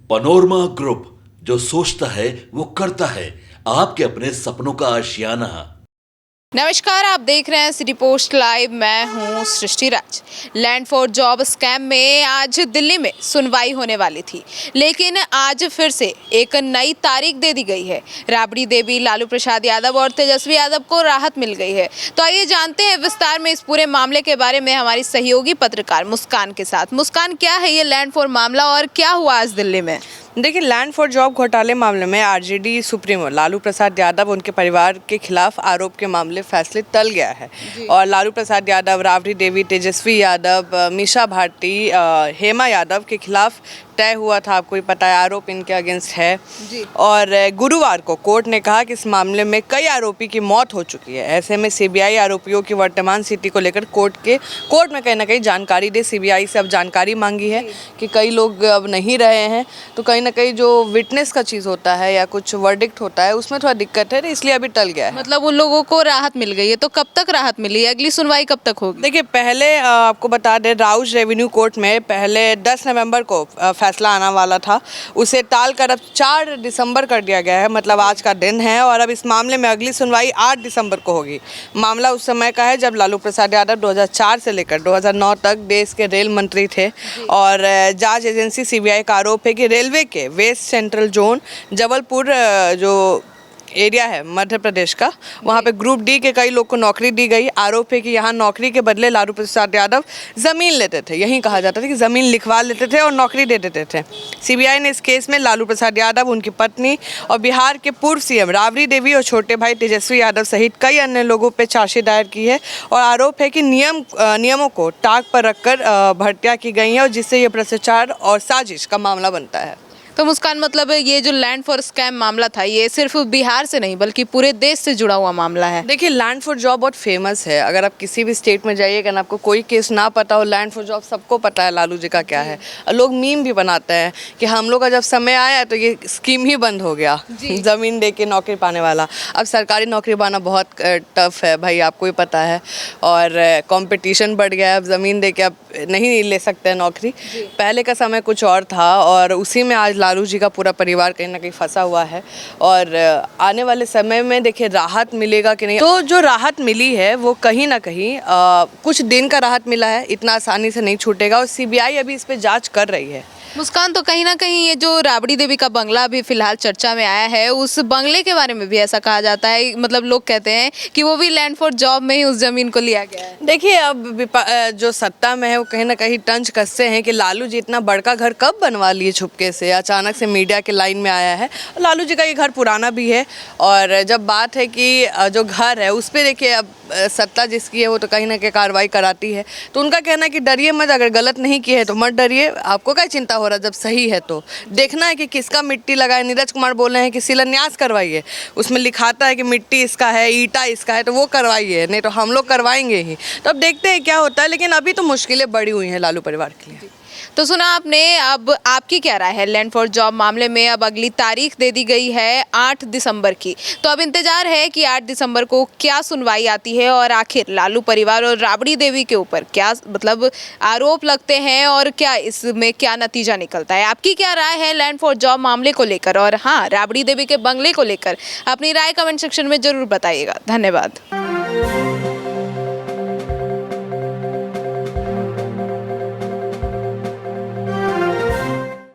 Panorama group, जो सोचता है वो करता है। आपके अपने सपनों का आशियाना। नमस्कार, आप देख रहे हैं सिटी पोस्ट लाइव। मैं हूं सृष्टि राज। लैंड फॉर जॉब स्कैम में आज दिल्ली में सुनवाई होने वाली थी, लेकिन आज फिर से एक नई तारीख दे दी गई है। राबड़ी देवी, लालू प्रसाद यादव और तेजस्वी यादव को राहत मिल गई है। तो आइए जानते हैं विस्तार में इस पूरे मामले के बारे में हमारी सहयोगी पत्रकार मुस्कान के साथ। मुस्कान, क्या है ये लैंड फॉर मामला और क्या हुआ आज दिल्ली में? देखिए, लैंड फॉर जॉब घोटाले मामले में आरजेडी सुप्रीमो लालू प्रसाद यादव उनके परिवार के खिलाफ आरोप के मामले फैसले टल गया है और लालू प्रसाद यादव, राबड़ी देवी, तेजस्वी यादव, मीसा भारती, हेमा यादव के खिलाफ तय हुआ था। आपको भी पता है, आरोप इनके अगेंस्ट है और गुरुवार को कोर्ट ने कहा कि इस मामले में कई आरोपी की मौत हो चुकी है। ऐसे में सीबीआई आरोपियों की वर्तमान स्थिति को लेकर कोर्ट में कहीं ना कहीं जानकारी दे। सीबीआई से अब जानकारी मांगी है कि कई लोग अब नहीं रहे हैं, तो कहीं ना कहीं जो विटनेस का चीज़ होता है या कुछ वर्डिक्ट होता है उसमें थोड़ा दिक्कत है, इसलिए अभी टल गया है। मतलब उन लोगों को राहत मिल गई है, तो कब तक राहत मिली है? अगली सुनवाई कब तक होगी? देखिए, पहले आपको बता दें, राउज रेवेन्यू कोर्ट में पहले 10 नवंबर को फैसला आना वाला था, उसे टाल कर अब 4 दिसंबर कर दिया गया है। मतलब आज का दिन है और अब इस मामले में अगली सुनवाई 8 दिसंबर को होगी। मामला उस समय का है जब लालू प्रसाद यादव 2004 से लेकर 2009 तक देश के रेल मंत्री थे और जांच एजेंसी सीबीआई का आरोप है कि रेलवे के वेस्ट सेंट्रल जोन जबलपुर जो एरिया है मध्य प्रदेश का, वहाँ पे ग्रुप डी के कई लोग को नौकरी दी गई। आरोप है कि यहाँ नौकरी के बदले लालू प्रसाद यादव ज़मीन लेते थे। यही कहा जाता था कि ज़मीन लिखवा लेते थे और नौकरी दे देते थे। सीबीआई ने इस केस में लालू प्रसाद यादव, उनकी पत्नी और बिहार के पूर्व सीएम राबड़ी देवी और छोटे भाई तेजस्वी यादव सहित कई अन्य लोगों पर चार्जशीट दायर की है और आरोप है कि नियमों को टाक पर रखकर भर्तियाँ की गई हैं और जिससे ये भ्रष्टाचार और साजिश का मामला बनता है। तो मुस्कान, मतलब ये जो लैंड फॉर स्कैम मामला था, ये सिर्फ बिहार से नहीं बल्कि पूरे देश से जुड़ा हुआ मामला है। देखिए, लैंड फॉर जॉब बहुत फेमस है। अगर आप किसी भी स्टेट में जाइएगा ना, आपको कोई केस ना पता हो, लैंड फॉर जॉब सबको पता है लालू जी का क्या है। लोग मीम भी बनाते हैं कि हम लोग का जब समय आया तो ये स्कीम ही बंद हो गया, ज़मीन दे के नौकरी पाने वाला। अब सरकारी नौकरी पाना बहुत टफ है भाई, आपको ही पता है, और कॉम्पिटिशन बढ़ गया है। अब ज़मीन दे के आप नहीं ले सकते हैं नौकरी। पहले का समय कुछ और था और उसी में आज लालू जी का पूरा परिवार कहीं ना कहीं फंसा हुआ है और आने वाले समय में देखिए राहत मिलेगा कि नहीं। तो जो राहत मिली है वो कहीं ना कहीं कुछ दिन का राहत मिला है, इतना आसानी से नहीं छूटेगा और सीबीआई अभी इस पे जांच कर रही है। मुस्कान, तो कहीं ना कहीं ये जो राबड़ी देवी का बंगला अभी फिलहाल चर्चा में आया है, उस बंगले के बारे में भी ऐसा कहा जाता है, मतलब लोग कहते हैं कि वो भी लैंड फॉर जॉब में ही उस जमीन को लिया गया है। देखिए, अब जो सत्ता में है वो कहीं ना कहीं तंज कसते हैं कि लालू जी इतना बड़का घर कब बनवा लिए छुपके से, अचानक से मीडिया के लाइन में आया है। लालू जी का ये घर पुराना भी है और जब बात है कि जो घर है उस पर देखिए अब सत्ता जिसकी है वो तो कहीं ना कहीं कार्रवाई कराती है। तो उनका कहना है कि डरिए मत, अगर गलत नहीं किए है तो मत डरिए, आपको क्या चिंता हो रहा है, जब सही है तो देखना है कि किसका मिट्टी लगाए। नीरज कुमार बोल रहे हैं कि शिलान्यास करवाइए, उसमें लिखाता है कि मिट्टी इसका है, ईटा इसका है, तो वो करवाइए, नहीं तो हम लोग करवाएंगे ही। तो अब देखते हैं क्या होता है, लेकिन अभी तो मुश्किलें बढ़ी हुई हैं लालू परिवार के लिए। तो सुना आपने, अब आपकी क्या राय है लैंड फॉर जॉब मामले में? अब अगली तारीख दे दी गई है 8 दिसंबर की, तो अब इंतजार है कि 8 दिसंबर को क्या सुनवाई आती है और आखिर लालू परिवार और राबड़ी देवी के ऊपर क्या मतलब आरोप लगते हैं और क्या इसमें क्या नतीजा निकलता है। आपकी क्या राय है लैंड फॉर जॉब मामले को लेकर? और हाँ, राबड़ी देवी के बंगले को लेकर अपनी राय कमेंट सेक्शन में जरूर बताइएगा। धन्यवाद।